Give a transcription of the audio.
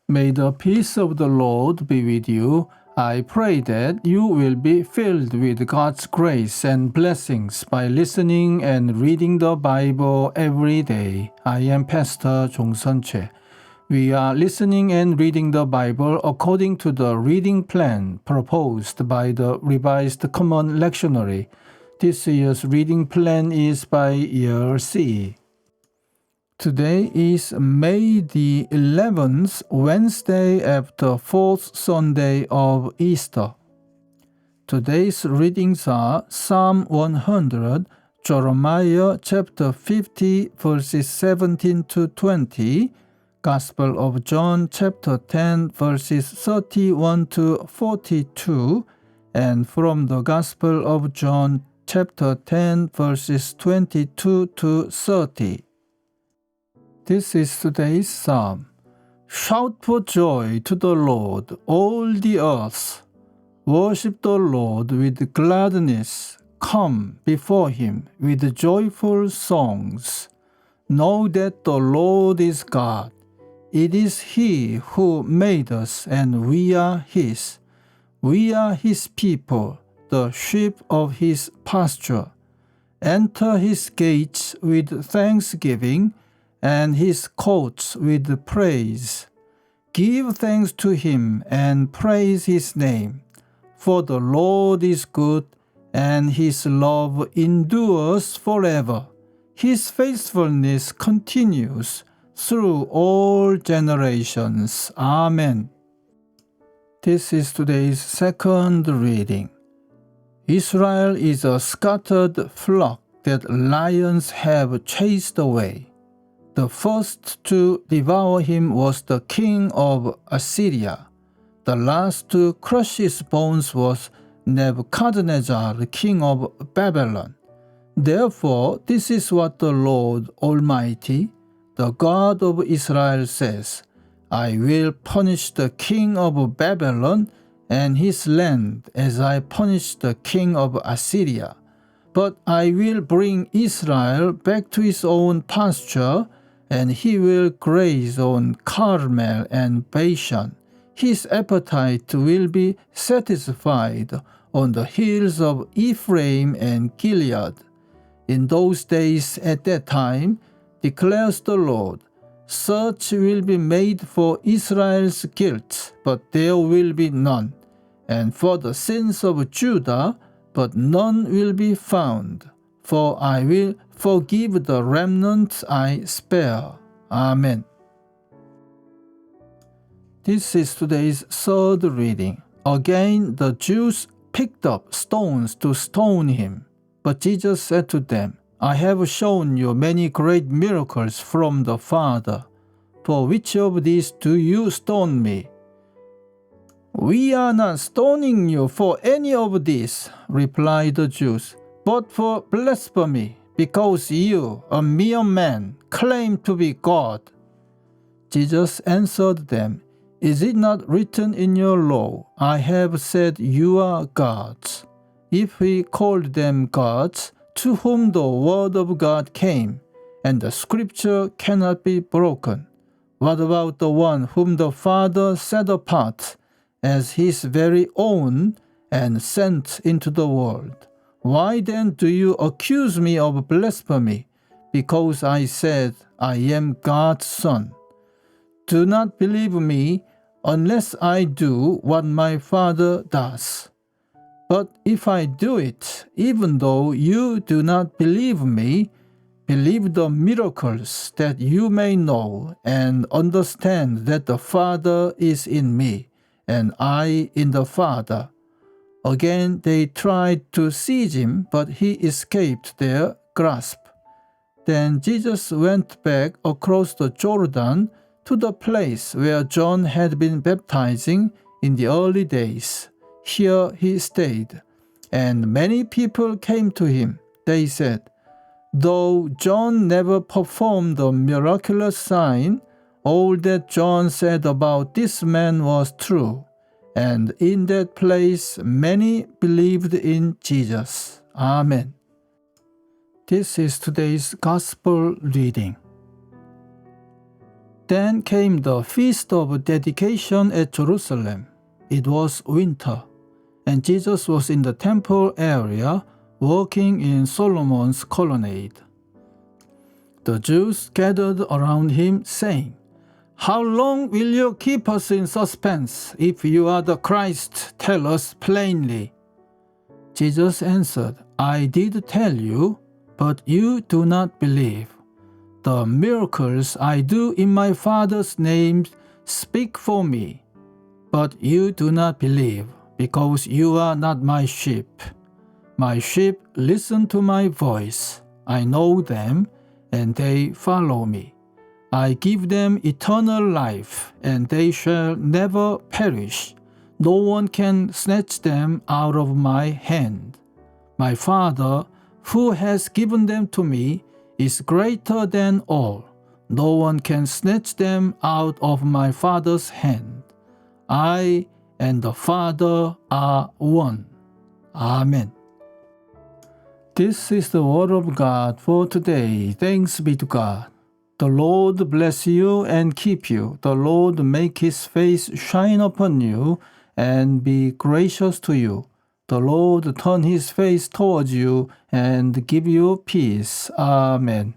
May the peace of the Lord be with you. I pray that you will be filled with God's grace and blessings by listening and reading the Bible every day. I am Pastor 종선채. We are listening and reading the Bible according to the reading plan proposed by the Revised Common Lectionary. This year's reading plan is by year C. Today is May the 11th, Wednesday after fourth Sunday of Easter. Today's readings are Psalm 100, Jeremiah chapter 50 verses 17 to 20, Gospel of John chapter 10 verses 31 to 42, and from the Gospel of John chapter 10 verses 22 to 30. This is today's psalm. Shout for joy to the Lord, all the earth. Worship the Lord with gladness. Come before him with joyful songs. Know that the Lord is God. It is he who made us, and we are his. We are his people, the sheep of his pasture. Enter his gates with thanksgiving, and his courts with praise. Give thanks to him and praise his name. For the Lord is good, and his love endures forever. His faithfulness continues through all generations. Amen. This is today's second reading. Israel is a scattered flock that lions have chased away. The first to devour him was the king of Assyria. The last to crush his bones was Nebuchadnezzar, the king of Babylon. Therefore, this is what the Lord Almighty, the God of Israel, says: I will punish the king of Babylon and his land as I punished the king of Assyria. But I will bring Israel back to his own pasture, and he will graze on Carmel and Bashan. His appetite will be satisfied on the hills of Ephraim and Gilead. In those days, at that time, declares the Lord, search will be made for Israel's guilt, but there will be none, and for the sins of Judah, but none will be found. For I will forgive the remnant I spare. Amen. This is today's third reading. Again, the Jews picked up stones to stone him. But Jesus said to them, I have shown you many great miracles from the Father. For which of these do you stone me? We are not stoning you for any of these, replied the Jews, but for blasphemy, because you, a mere man, claim to be God. Jesus answered them, Is it not written in your law, I have said you are gods? If we called them gods, to whom the word of God came, and the scripture cannot be broken, what about the one whom the Father set apart as his very own and sent into the world? Why then do you accuse me of blasphemy, because I said I am God's son? Do not believe me unless I do what my Father does. But if I do it, even though you do not believe me, believe the miracles, that you may know and understand that the Father is in me, and I in the Father. Again they tried to seize him, but he escaped their grasp. Then Jesus went back across the Jordan to the place where John had been baptizing in the early days. Here he stayed, and many people came to him. They said, Though John never performed a miraculous sign, all that John said about this man was true. And in that place many believed in Jesus. Amen. This is today's Gospel reading. Then came the feast of dedication at Jerusalem. It was winter, and Jesus was in the temple area, walking in Solomon's colonnade. The Jews gathered around him, saying, "How long will you keep us in suspense? If you are the Christ, tell us plainly." Jesus answered, "I did tell you, but you do not believe. The miracles I do in my Father's name speak for me, but you do not believe, because you are not my sheep. My sheep listen to my voice. I know them, and they follow me. I give them eternal life, and they shall never perish. No one can snatch them out of my hand. My Father, who has given them to me, is greater than all. No one can snatch them out of my Father's hand. I and the Father are one." Amen. This is the word of God for today. Thanks be to God. The Lord bless you and keep you. The Lord make his face shine upon you and be gracious to you. The Lord turn his face towards you and give you peace. Amen.